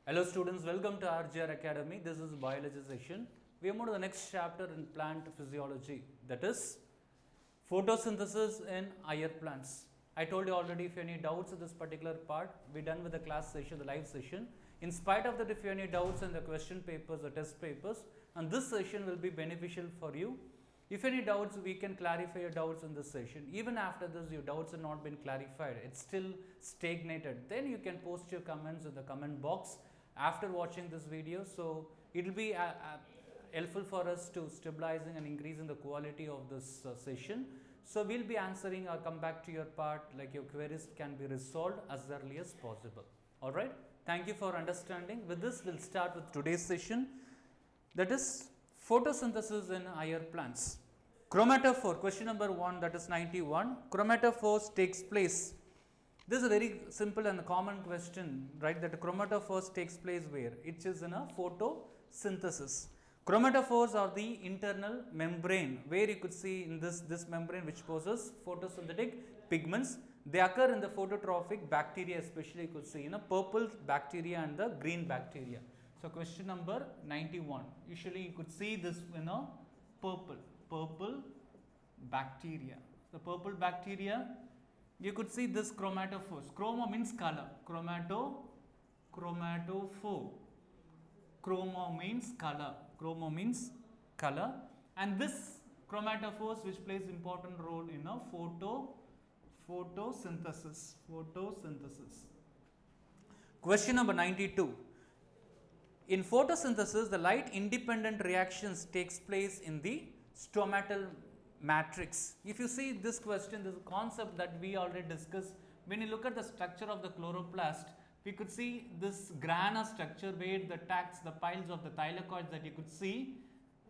Hello students, welcome to RGR Academy. This is biology session. We are moving to the next chapter in plant physiology, that is photosynthesis in higher plants. I told you already, if you have any doubts in this particular part, we are done with the class session, the live session. In spite of that, if you have any doubts in the question papers or test papers, and this session will be beneficial for you. If any doubts, we can clarify your doubts in this session. Even after this, your doubts have not been clarified, it's still stagnated, then you can post your comments in the comment box after watching this video. So it will be helpful for us to stabilizing and increasing the quality of this session. So we'll be answering or come back to your part, like your queries can be resolved as early as possible. All right, thank you for understanding. With this, we'll start with today's session, that is photosynthesis in higher plants. Chromatophore, question number 1, that is 91. Chromatophores takes place. This is a very simple and common question, right? That chromatophores takes place where? It is in a photosynthesis. Chromatophores are the internal membrane, where you could see in this membrane which possesses photosynthetic pigments. They occur in the phototrophic bacteria, especially you could see in a purple bacteria and the green bacteria. So question number 91. Usually you could see this in a purple bacteria. The purple bacteria, you could see this chromatophores. Chroma means color. Chromatophore. Chroma means color. Chroma means color. And this chromatophores which plays important role in a photosynthesis. Question number 92. In photosynthesis, the light independent reactions takes place in the stomatal matrix. If you see this question, this concept that we already discussed, when you look at the structure of the chloroplast, we could see this grana structure where the piles of the thylakoids that you could see,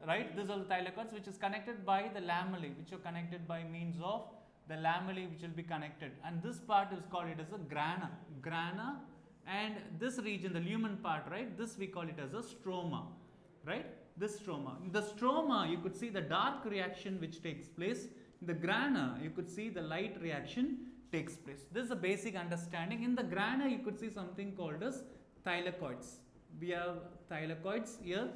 right? These are the thylakoids which is connected by the lamellae, which are connected by means of the lamellae which will be connected, and this part is called it as a grana. And this region, the lumen part, right? This we call it as a stroma, right? This stroma. In the stroma, you could see the dark reaction which takes place. In the grana, you could see the light reaction takes place. This is a basic understanding. In the grana, you could see something called as thylakoids. We have thylakoids here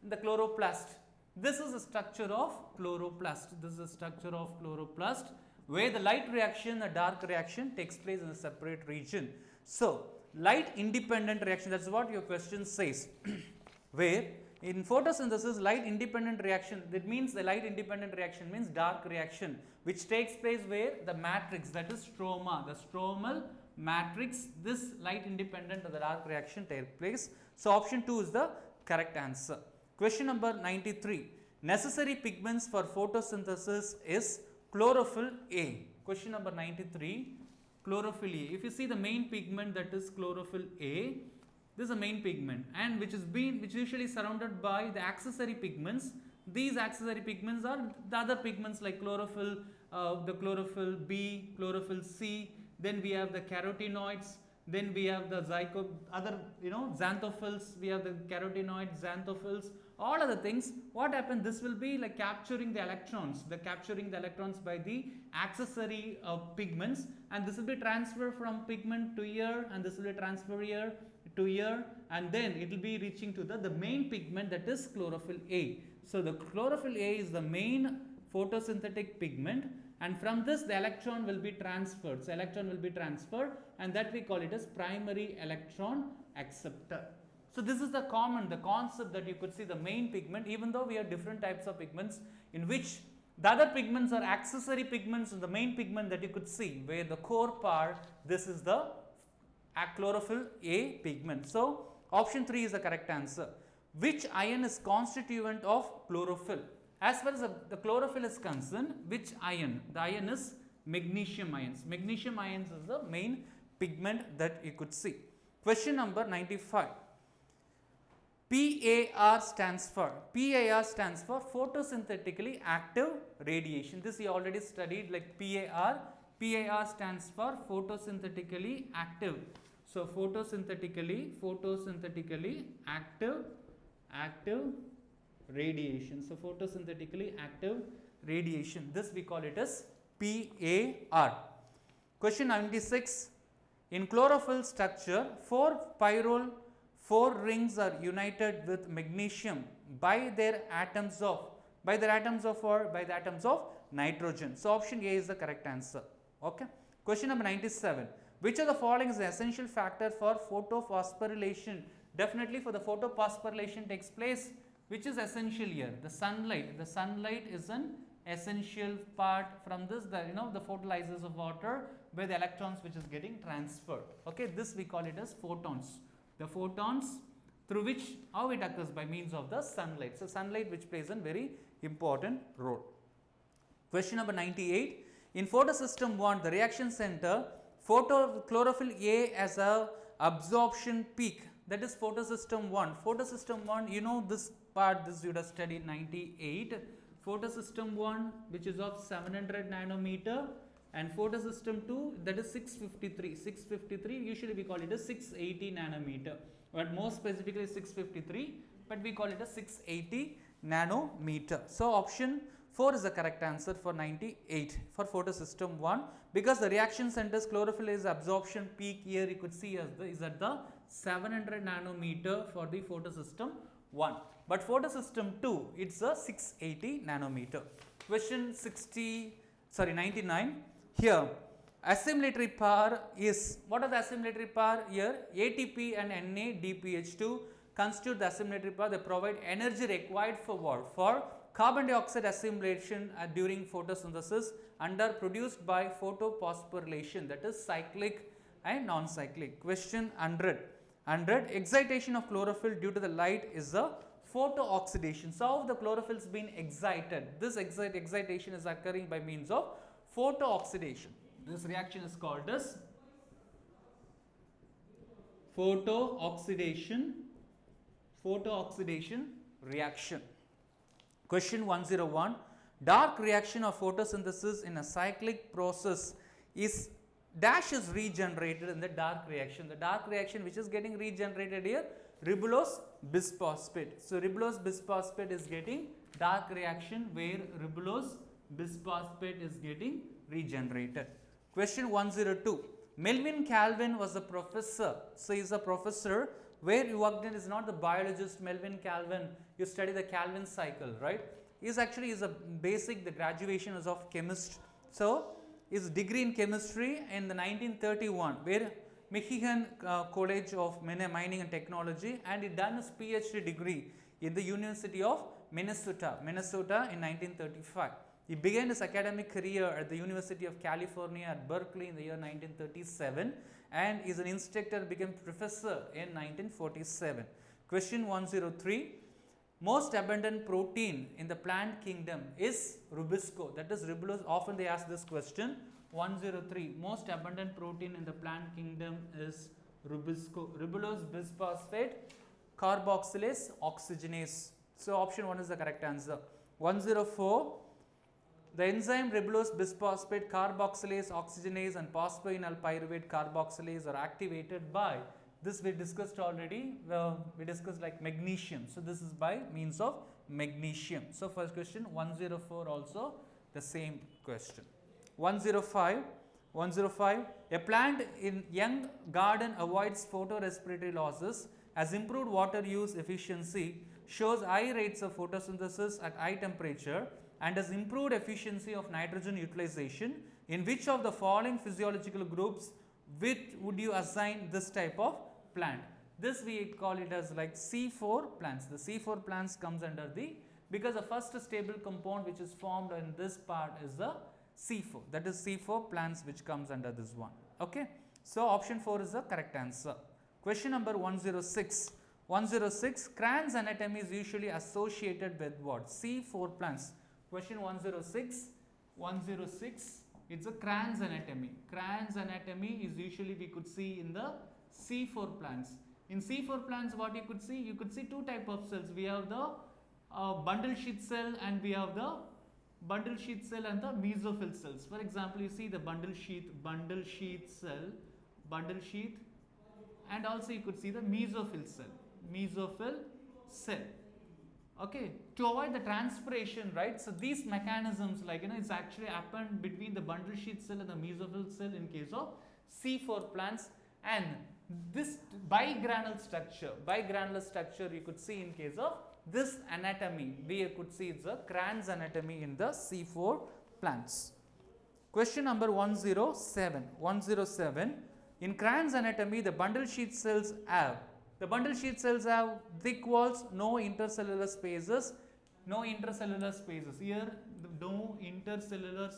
in the chloroplast. This is the structure of chloroplast. Where the light reaction, the dark reaction takes place in a separate region. So, light independent reaction, that's what your question says. Where in photosynthesis, light independent reaction, that means the light independent reaction means dark reaction, which takes place where? The matrix, that is stroma, the stromal matrix, this light independent of the dark reaction takes place. So, option 2 is the correct answer. Question number 93. Necessary pigments for photosynthesis is chlorophyll A. Question number 93. Chlorophyll A. If you see the main pigment, that is chlorophyll A, this is a main pigment, and which is usually surrounded by the accessory pigments. These accessory pigments are the other pigments like chlorophyll, the chlorophyll B, chlorophyll C. Then we have the carotenoids. Then we have the xanthophylls. We have the carotenoids, xanthophylls. All other things. What happens? This will be like capturing the electrons. Capturing the electrons by the accessory pigments, and this will be transferred from pigment to here, and this will be transferred here to here, and then it will be reaching to the main pigment, that is chlorophyll A. So the chlorophyll A is the main photosynthetic pigment, and from this the electron will be transferred. So electron will be transferred, and that we call it as primary electron acceptor. So this is the concept that you could see the main pigment, even though we have different types of pigments in which the other pigments are accessory pigments, and the main pigment that you could see where the core part, this is the chlorophyll A pigment. So option 3 is the correct answer. Which ion is constituent of chlorophyll? As far as the chlorophyll is concerned, which ion? The ion is magnesium ions. Magnesium ions is the main pigment that you could see. Question number 95. PAR stands for photosynthetically active radiation. This you already studied, like PAR. PAR stands for photosynthetically active. So photosynthetically active radiation. So photosynthetically active radiation. This we call it as PAR. Question 96. In chlorophyll structure, 4 4 rings are united with magnesium by their atoms of nitrogen. So option A is the correct answer. Okay. Question number 97. Which of the following is the essential factor for photophosphorylation? Definitely for the photophosphorylation takes place. Which is essential here? The sunlight. The sunlight is an essential part from this. The the photolysis of water where the electrons which is getting transferred. Okay, this we call it as photons. The photons through which how it occurs by means of the sunlight. So sunlight which plays a very important role. Question number 98. In photosystem 1, the reaction center chlorophyll A as a absorption peak. That is photosystem 1. Photosystem 1, this part, this you would have studied 98. Photosystem 1 which is of 700 nanometer and photosystem 2 that is 653. 653 usually we call it as 680 nanometer, but more specifically 653, but we call it as 680 nanometer. So option 4 is the correct answer for 98 for photosystem 1, because the reaction center's chlorophyll is absorption peak here you could see as is at the 700 nanometer for the photosystem 1, but photosystem 2 it's a 680 nanometer. Question 99. Here assimilatory pair is, what are the assimilatory pair here? ATP and NADPH2 constitute the assimilatory pair. They provide energy required for what? For carbon dioxide assimilation during photosynthesis and are produced by photophosphorylation, that is cyclic and non-cyclic. Question 100. Excitation of chlorophyll due to the light is a photooxidation. So how the chlorophyll is being excited? This excitation is occurring by means of photooxidation. This reaction is called as photooxidation reaction. Question 101. Dark reaction of photosynthesis in a cyclic process is dash is regenerated in the dark reaction. The dark reaction which is getting regenerated here, ribulose bisphosphate. So ribulose bisphosphate is getting dark reaction where ribulose bisphosphate is getting regenerated. Question 102. Melvin Calvin was a professor. So he is a professor where you worked in is not the biologist Melvin Calvin. You study the Calvin cycle, right? He is a basic, the graduation is of chemist. So his degree in chemistry in the 1931 where Michigan College of Mining and Technology, and he done his PhD degree in the University of Minnesota in 1935. He began his academic career at the University of California at Berkeley in the year 1937 and is an instructor, became professor in 1947. Question 103. Most abundant protein in the plant kingdom is rubisco, that is ribulose. Often they ask this question. 103. Most abundant protein in the plant kingdom is rubisco. Ribulose bisphosphate, carboxylase, oxygenase. So option 1 is the correct answer. 104. The enzyme ribulose bisphosphate, carboxylase, oxygenase and phosphoenol pyruvate carboxylase are activated by, this we discussed already, we discussed like magnesium. So this is by means of magnesium. So first question 104 also the same question. 105. A plant in young garden avoids photorespiratory losses, has improved water use efficiency, shows high rates of photosynthesis at high temperature and has improved efficiency of nitrogen utilization. In which of the following physiological groups would you assign this type of plant? This we call it as like C4 plants. The C4 plants comes under the, because the first stable compound which is formed in this part is the C4, that is C4 plants which comes under this one. Okay. So option 4 is the correct answer. Question number 106. 106. Cran's anatomy is usually associated with what? C4 plants. Question 106. 106. It's a Cran's anatomy. Cran's anatomy is usually we could see in the C4 plants. In C4 plants what you could see two type of cells. We have the bundle sheath cell and we have the bundle sheath cell and the mesophyll cells. For example, you see the bundle sheath cell, bundle sheath, and also you could see the mesophyll cell. Okay, to avoid the transpiration, right? So these mechanisms, like it's actually happened between the bundle sheath cell and the mesophyll cell in case of C4 plants, and this bigranular structure you could see in case of this anatomy. We could see it's a Kranz anatomy in the C4 plants. Question number 107. In Kranz anatomy, the bundle sheath cells have thick walls, no intercellular spaces. Here, no intercellular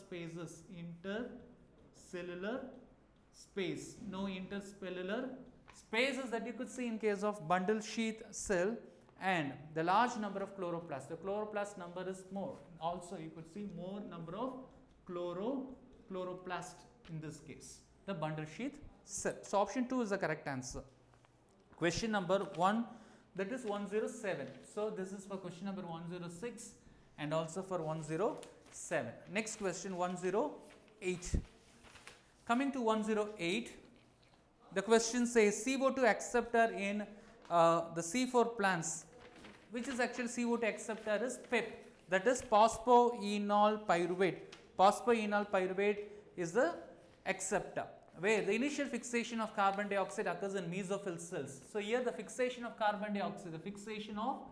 spaces that you could see in case of bundle sheath cell, and the large number of chloroplasts. The chloroplast number is more. Also, you could see more number of chloroplast in this case, the bundle sheath cell. So, option 2 is the correct answer. Question number 1, that is 107. So, this is for question number 106 and also for 107. Next question 108. Coming to 108, the question says CO2 acceptor in the C4 plants, which is actually CO2 acceptor is PEP, that is phosphoenol pyruvate. Phosphoenol pyruvate is the acceptor, where the initial fixation of carbon dioxide occurs in mesophyll cells. So, here the fixation of carbon dioxide, the fixation of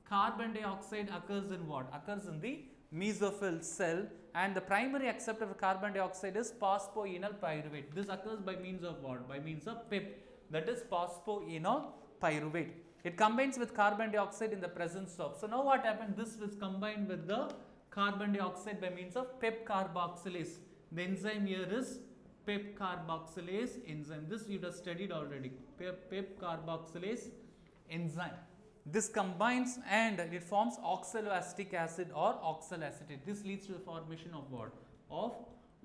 carbon dioxide occurs in what? Occurs in the mesophyll cell, and the primary acceptor of carbon dioxide is phosphoenol pyruvate. This occurs by means of what? By means of PEP, that is phosphoenol pyruvate. It combines with carbon dioxide in the presence of. So, now what happened? This is combined with the carbon dioxide by means of PEP carboxylase. The enzyme here is PEP carboxylase enzyme. This you have studied already. PEP carboxylase enzyme. This combines and it forms oxaloacetic acid or oxalacetate. This leads to the formation of what? Of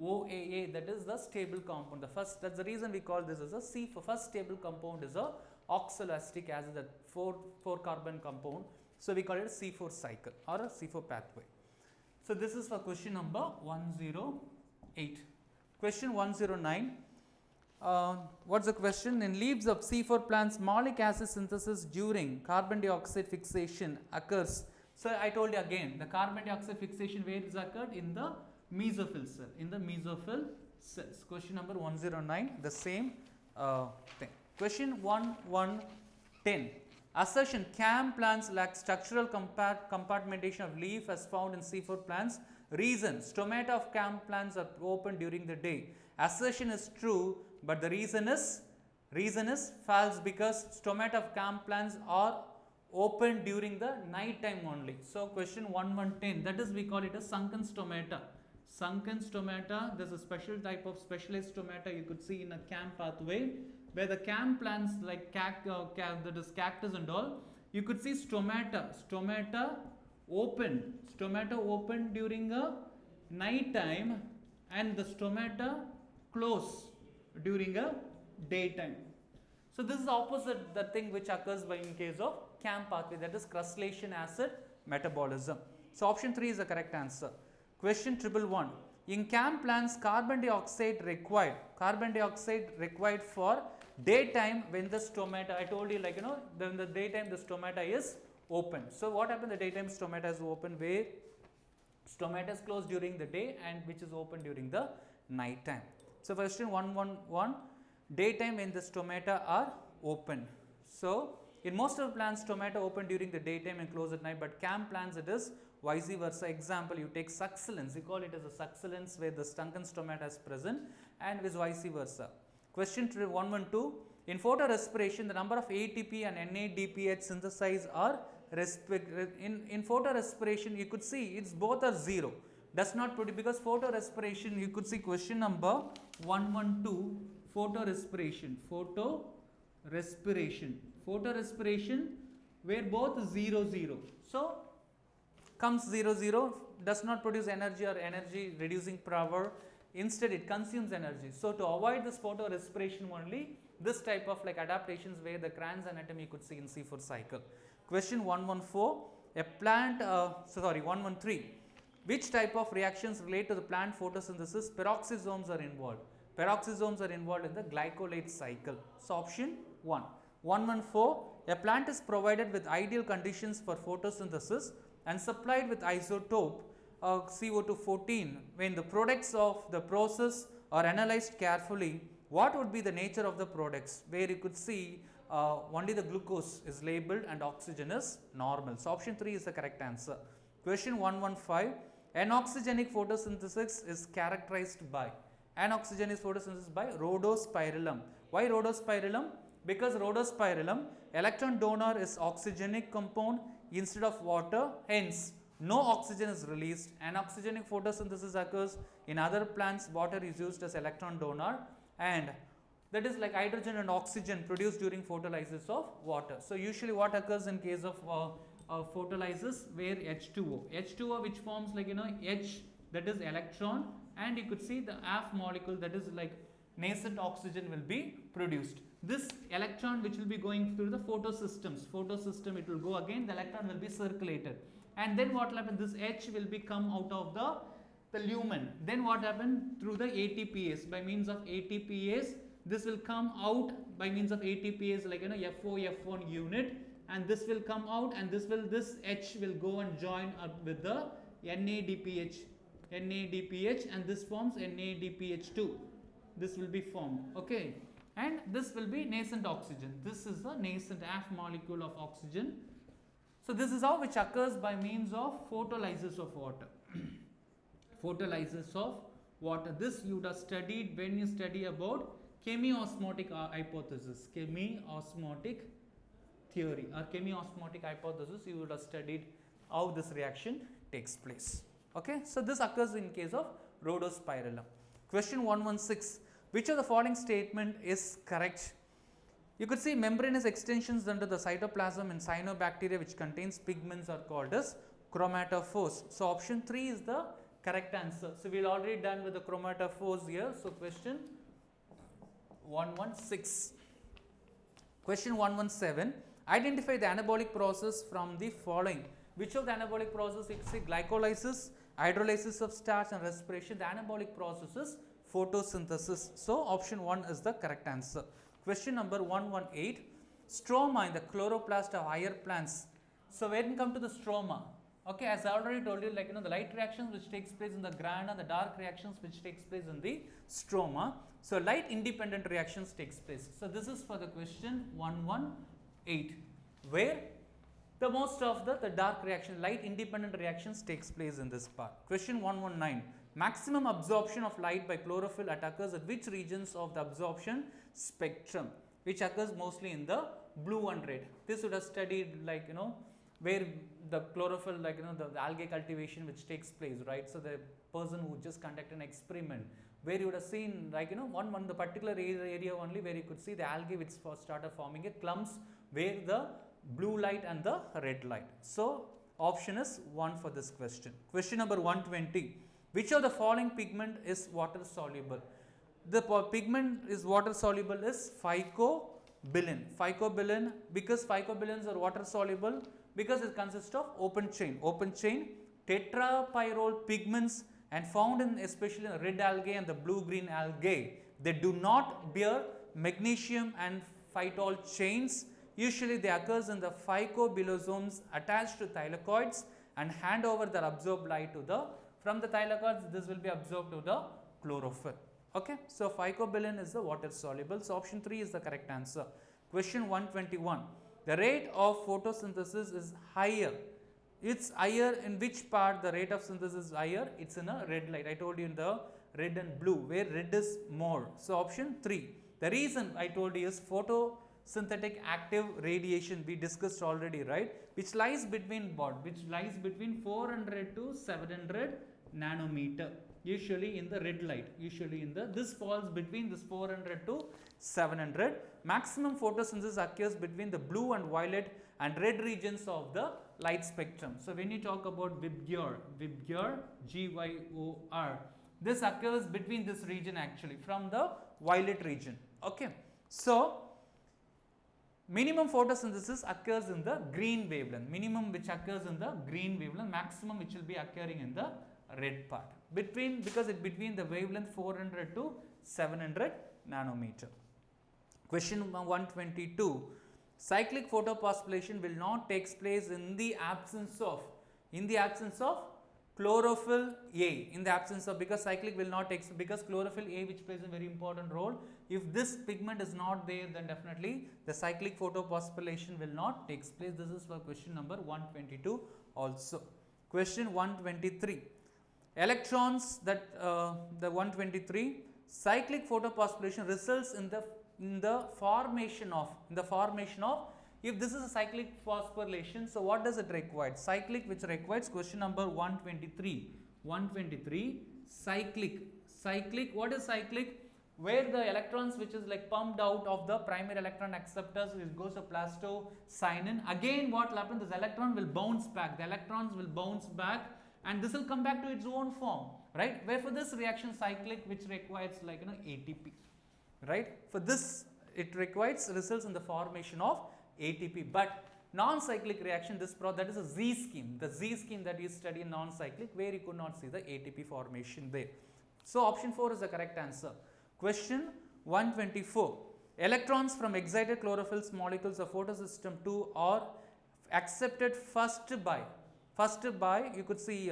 OAA, that is the stable compound. The first, that's the reason we call this as a C4. First stable compound is a oxaloacetic acid, that 4 carbon compound. So, we call it a C4 cycle or a C4 pathway. So, this is for question number 108. Question 109. What's the question? In leaves of C4 plants, malic acid synthesis during carbon dioxide fixation occurs. So, I told you again, the carbon dioxide fixation where is occurred? In the mesophyll cell, in the mesophyll cells. Question number 109, the same thing. Question 1110. Assertion: CAM plants lack structural compartmentation of leaf as found in C4 plants. Reason: stomata of CAM plants are open during the day. Assertion is true, but the reason is false, because stomata of CAM plants are open during the night time only. So, question 1110, that is we call it a sunken stomata. Sunken stomata, there is a special type of specialized stomata you could see in a CAM pathway, where the CAM plants like that is cactus and all, you could see stomata open during a night time, and the stomata close during a daytime. So, this is opposite the thing which occurs by in case of CAM pathway, that is crustacean acid metabolism. So, option 3 is the correct answer. Question 111. In CAM plants, carbon dioxide required for daytime when the stomata, I told you like in the daytime the stomata is open. So, what happens? The daytime stomata is open, where stomata is closed during the day and which is open during the night time. So, question 111, daytime when the stomata are open. So, in most of the plants, stomata open during the daytime and close at night, but CAM plants it is vice versa. Example, you take succulents, you call it as a succulents where the sunken stomata is present, and it is vice versa. Question 112, in photorespiration, the number of ATP and NADPH synthesized are in photorespiration, you could see it's both are 0. Does not produce, because photorespiration, you could see question number 112, photorespiration where both 0, 0. So, comes 0, 0, does not produce energy or energy reducing power, instead it consumes energy. So, to avoid this photorespiration only, this type of like adaptations where the Kranz anatomy you could see in C4 cycle. Question 114, 113. Which type of reactions relate to the plant photosynthesis? Peroxisomes are involved. Peroxisomes are involved in the glycolate cycle. So, option 1. 114. A plant is provided with ideal conditions for photosynthesis and supplied with isotope CO2-14 when the products of the process are analyzed carefully. what would be the nature of the products, where you could see only the glucose is labeled and oxygen is normal. So option 3 is the correct answer. Question 115, anoxygenic photosynthesis is characterized by, anoxygenic photosynthesis by rhodospirillum. Why rhodospirillum? Because rhodospirillum, electron donor is oxygenic compound instead of water, hence no oxygen is released. Anoxygenic photosynthesis occurs in other plants, water is used as electron donor, and that is like hydrogen and oxygen produced during photolysis of water. So usually what occurs in case of photolysis, where H2O which forms like H, that is electron, and you could see the F molecule, that is like nascent oxygen, will be produced. This electron which will be going through the photosystem, it will go again, the electron will be circulated, and then what will happen, this H will be come out of the lumen. Then what happened, through the ATPase, by means of ATPase, this will come out by means of ATPase, like FOF1 unit, and this will come out, and this H will go and join up with the NADPH, and this forms NADPH2. This will be formed, okay, and this will be nascent oxygen. This is the nascent F molecule of oxygen. So this is how which occurs by means of photolysis of water. Photolysis of water. This you would have studied when you study about chemiosmotic hypothesis, chemiosmotic theory or chemiosmotic hypothesis. You would have studied how this reaction takes place. Okay, so this occurs in case of rhodospirillum. Question 116. Which of the following statement is correct? You could see membranous extensions under the cytoplasm in cyanobacteria which contains pigments are called as chromatophores. So option 3 is the correct answer. So we are already done with the chromatophores here. So question 116. Question 117. Identify the anabolic process from the following. Which of the anabolic process? You can see glycolysis, hydrolysis of starch, and respiration. The anabolic process is photosynthesis. So option 1 is the correct answer. Question number 118. Stroma in the chloroplast of higher plants. So when you come to the stroma, okay, as I already told you, like the light reactions which takes place in the grana, the dark reactions which takes place in the stroma. So light independent reactions takes place. So this is for the question 118, where the most of the dark reaction, light independent reactions takes place in this part. Question 119. Maximum absorption of light by chlorophyll occurs at which regions of the absorption spectrum, which occurs mostly in the blue and red. This would have studied like where the chlorophyll, like the algae cultivation which takes place, right? So the person who just conduct an experiment, where you would have seen like one the particular area only where you could see the algae which started forming a clumps, where the blue light and the red light. So option is 1 for this question. Question number 120. Which of the following pigment is water soluble? The pigment is water soluble is phycobilin. Phycobilin, because phycobilins are water soluble, because it consists of open chain tetrapyrrole pigments, and found in especially in red algae and the blue green algae. They do not bear magnesium and phytol chains. Usually they occurs in the phycobilosomes attached to thylakoids and hand over their absorbed light to the, from the thylakoids this will be absorbed to the chlorophyll. Okay, so phycobilin is the water soluble. So option 3 is the correct answer. Question 121. The rate of photosynthesis is higher. It's higher in which part the rate of synthesis is higher? It's in a red light. I told you in the red and blue, where red is more. So option 3. The reason I told you is photosynthetic active radiation, we discussed already, right? Which lies between what? Which lies between 400 to 700 nanometer. Usually in the red light, this falls between this 400 to 700. Maximum photosynthesis occurs between the blue and violet and red regions of the light spectrum. So when you talk about VIBGYOR, GYOR, this occurs between this region actually, from the violet region. Okay, so minimum photosynthesis occurs in the green wavelength, maximum which will be occurring in the red part, because it between the wavelength 400 to 700 nanometer. Question 122. Cyclic photophosphorylation will not take place in the absence of chlorophyll A in the absence of, because cyclic will not take, because chlorophyll A, which plays a very important role, if this pigment is not there, then definitely the cyclic photophosphorylation will not take place. This is for question number 122 also. Question 123, electrons that the 123, cyclic photophosphorylation results in the formation of if this is a cyclic phosphorylation, so what does it require? Cyclic, which requires question number 123. Cyclic, what is cyclic? Where the electrons which is like pumped out of the primary electron acceptors, it goes to plastocyanin. Again, what will happen? This electron will bounce back. The electrons will bounce back, and this will come back to its own form, right? Where for this reaction cyclic, which requires like ATP, right? For this, it requires results in the formation of ATP. But non-cyclic reaction, that is a Z scheme. The Z scheme that you study in non-cyclic, where you could not see the ATP formation there. So option 4 is the correct answer. Question 124. Electrons from excited chlorophyll molecules of photosystem 2 are accepted first by you could see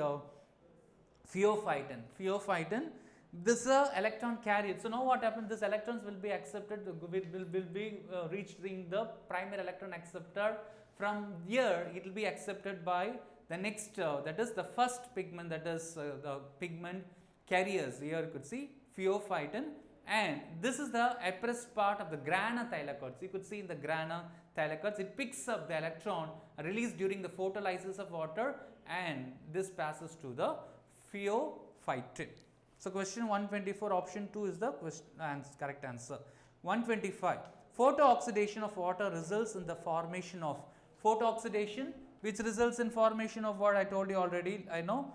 pheophytin. This is electron carrier. So now what happens? These electrons will be accepted, will be reached in the primary electron acceptor. From here, it will be accepted by the next, that is the first pigment, that is the pigment carriers. Here you could see pheophytin, and this is the appressed part of the grana thylakoids. You could see in the grana thylakoids, it picks up the electron released during the photolysis of water, and this passes to the pheophytin. So question 124, option 2 is the correct answer. 125. Photooxidation of water results in the formation of photooxidation, which results in formation of what I told you already. I know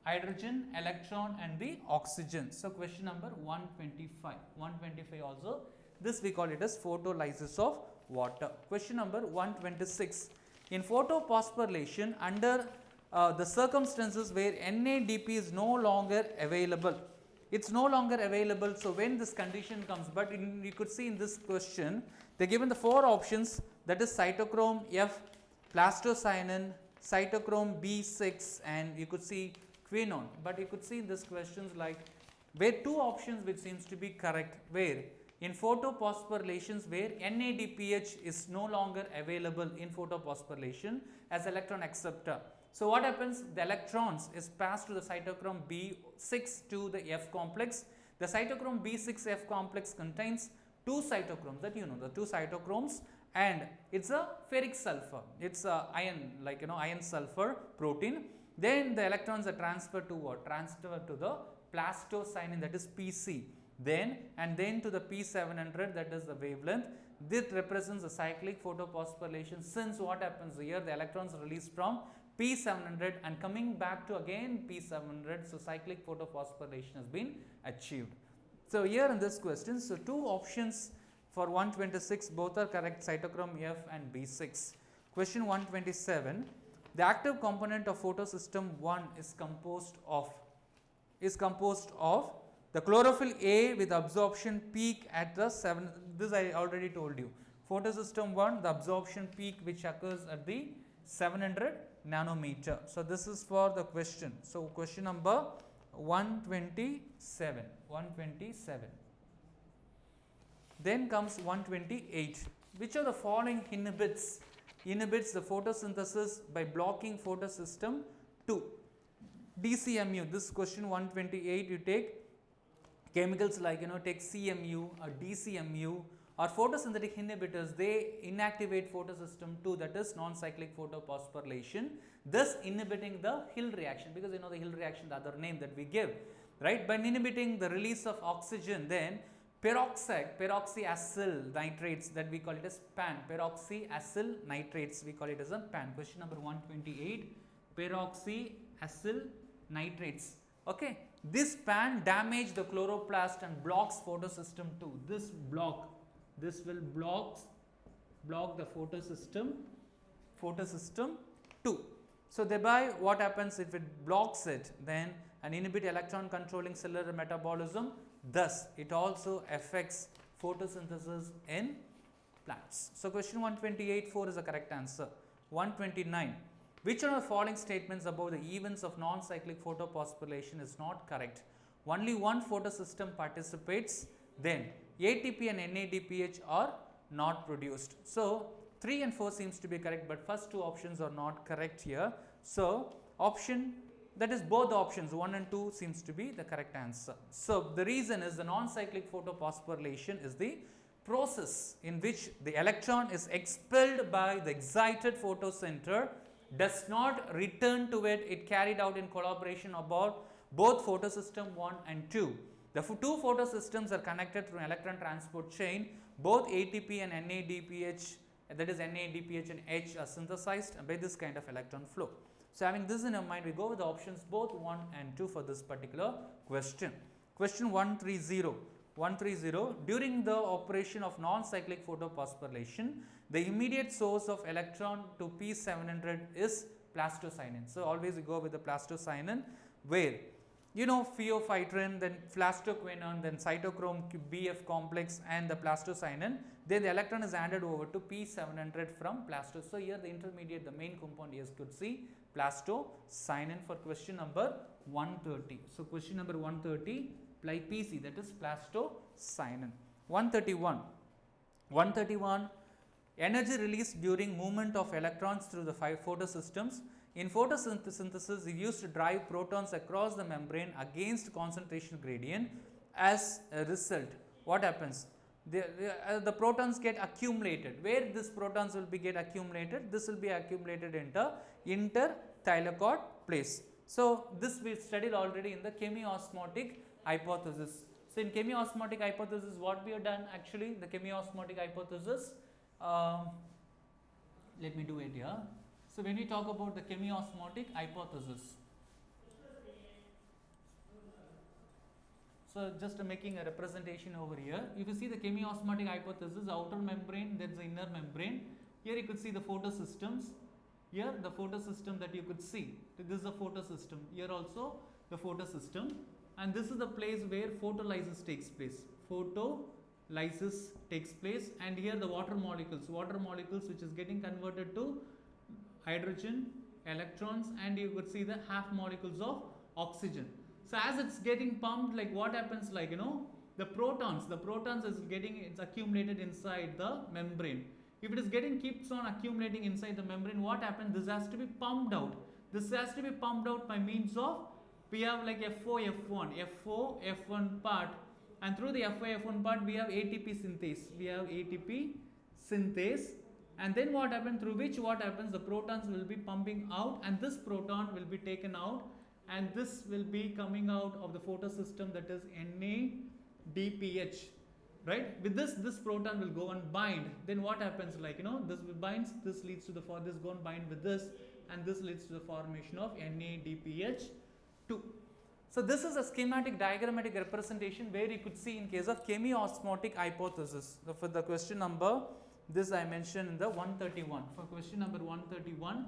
hydrogen, electron, and the oxygen. So question number 125. 125 also. This we call it as photolysis of water. Question number 126. In photophosphorylation, under the circumstances where NADP is no longer available. It's no longer available, so when this condition comes, but you could see in this question, they are given the 4 options, that is cytochrome F, plastocyanin, cytochrome B6, and you could see quinone. But you could see in this questions like where 2 options which seems to be correct, where in photophosphorylations where NADPH is no longer available in photophosphorilation as electron acceptor. So what happens? The electrons is passed to the cytochrome B6 to the F complex. The cytochrome B6 F complex contains 2 cytochromes, that you know, the 2 cytochromes, and it's a ferric sulfur. It's a iron, like iron sulfur protein. Then the electrons are transferred to what? Transferred to the plastocyanin, that is PC. Then to the P700, that is the wavelength. This represents the cyclic photophosphorylation. Since what happens here, the electrons are released from P700 and coming back to again P700, so cyclic photophosphorylation has been achieved. So here in this question, so 2 options for 126, both are correct, cytochrome F and B6. Question 127, the active component of photosystem 1 is composed of the chlorophyll A with absorption peak at the 7, this I already told you. Photosystem 1, the absorption peak which occurs at the 700 nanometer. So this is for the question. So question number 127. Then comes 128. Which of the following inhibits the photosynthesis by blocking photosystem 2? DCMU. This question 128, you take chemicals like take CMU or DCMU or photosynthetic inhibitors. They inactivate photosystem 2, that is non-cyclic photophosphorylation, thus inhibiting the Hill reaction, because the Hill reaction, the other name that we give, right? By inhibiting the release of oxygen, then peroxyacyl nitrates, that we call it as PAN, peroxyacyl nitrates, we call it as a PAN. Question number 128, peroxyacyl nitrates. Okay, this PAN damage the chloroplast and blocks photosystem 2. This will block the photosystem 2. So thereby what happens if it blocks it, then and inhibit electron controlling cellular metabolism, thus it also affects photosynthesis in plants. So question 128, 4 is the correct answer. 129, Which one of the following statements about the events of non-cyclic photophosphorylation is not correct? Only one photosystem participates, then ATP and NADPH are not produced. So 3 and 4 seems to be correct, but first two options are not correct here. So option, that is both the options 1 and 2 seems to be the correct answer. So the reason is the non-cyclic photophosphorylation is the process in which the electron is expelled by the excited photocenter, does not return to it, it carried out in collaboration about both photosystem 1 and 2. The two photosystems are connected through an electron transport chain. Both ATP and NADPH, that is NADPH and H, are synthesized by this kind of electron flow. So having this in our mind, we go with the options both 1 and 2 for this particular question. Question 130. 130. During the operation of non-cyclic photophosphorylation, the immediate source of electron to P700 is plastocyanin. So always we go with the plastocyanin, where you know pheophytrin, then flastoquinone, then cytochrome BF complex and the plastocyanin. Then the electron is handed over to P700 from plasto. So here the intermediate, the main compound is could see plastocyanin for question number 130. So question number 130, PC, that is plastocyanin. 131. 131. Energy released during movement of electrons through the 5 photosystems. In photosynthesis, we used to drive protons across the membrane against concentration gradient. As a result, what happens? The protons get accumulated. Where these protons will be get accumulated? This will be accumulated in the interthylakoid place. So this we studied already in the chemiosmotic hypothesis. So in chemiosmotic hypothesis, what we have done actually, the chemiosmotic hypothesis, let me do it here. So when we talk about the chemiosmotic hypothesis, so just making a representation over here, if you see the chemiosmotic hypothesis, outer membrane, there is the inner membrane. Here you could see the photosystems. Here the photosystem that you could see, this is a photosystem. Here also the photosystem, and this is the place where photolysis takes place. Photolysis takes place, and here the water molecules which is getting converted to hydrogen, electrons, and you could see the half molecules of oxygen. So as it's getting pumped, like what happens, like the protons is getting, it's accumulated inside the membrane. If it is keeps on accumulating inside the membrane, what happens? This has to be pumped out. This has to be pumped out by means of, we have like FO, F1 part, and through the FO, F1 part we have ATP synthase. And then what happens, through which what happens, the protons will be pumping out, and this proton will be taken out, and this will be coming out of the photosystem, that is NADPH, right? With this proton will go and bind. Then what happens, this binds, this leads to this go and bind with this, and this leads to the formation of NADPH2. So this is a schematic diagrammatic representation where you could see in case of chemiosmotic hypothesis. So for the question number, this I mentioned in the 131. For question number 131,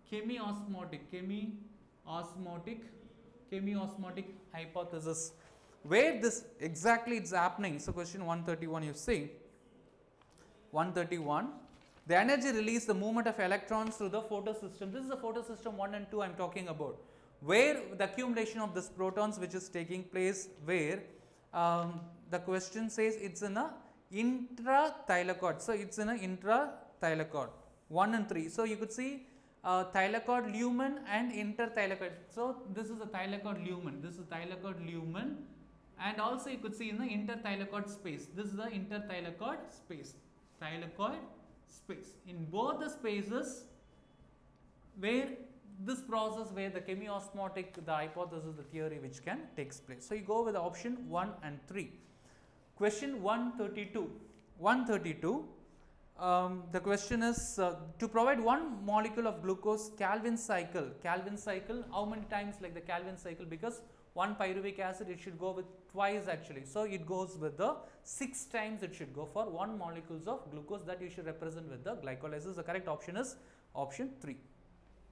chemiosmotic hypothesis, where this exactly it's happening. So question 131, you see 131, the energy release, the movement of electrons through the photosystem. This is the photosystem 1 and 2 I am talking about, where the accumulation of this protons which is taking place, where the question says it's in a intrathylakoid. So it's in a intrathylakoid 1 and 3. So you could see thylakoid lumen and interthylakoid. So this is a thylakoid lumen, and also you could see in the interthylakoid space. This is the interthylakoid space, in both the spaces where this process, where the chemiosmotic, the hypothesis, the theory which can takes place. So you go with the option 1 and 3. Question 132. 132. The question is to provide one molecule of glucose Calvin cycle. How many times like the Calvin cycle? Because one pyruvic acid, it should go with twice actually. So it goes with the 6 times it should go for 1 molecules of glucose, that you should represent with the glycolysis. The correct option is option 3.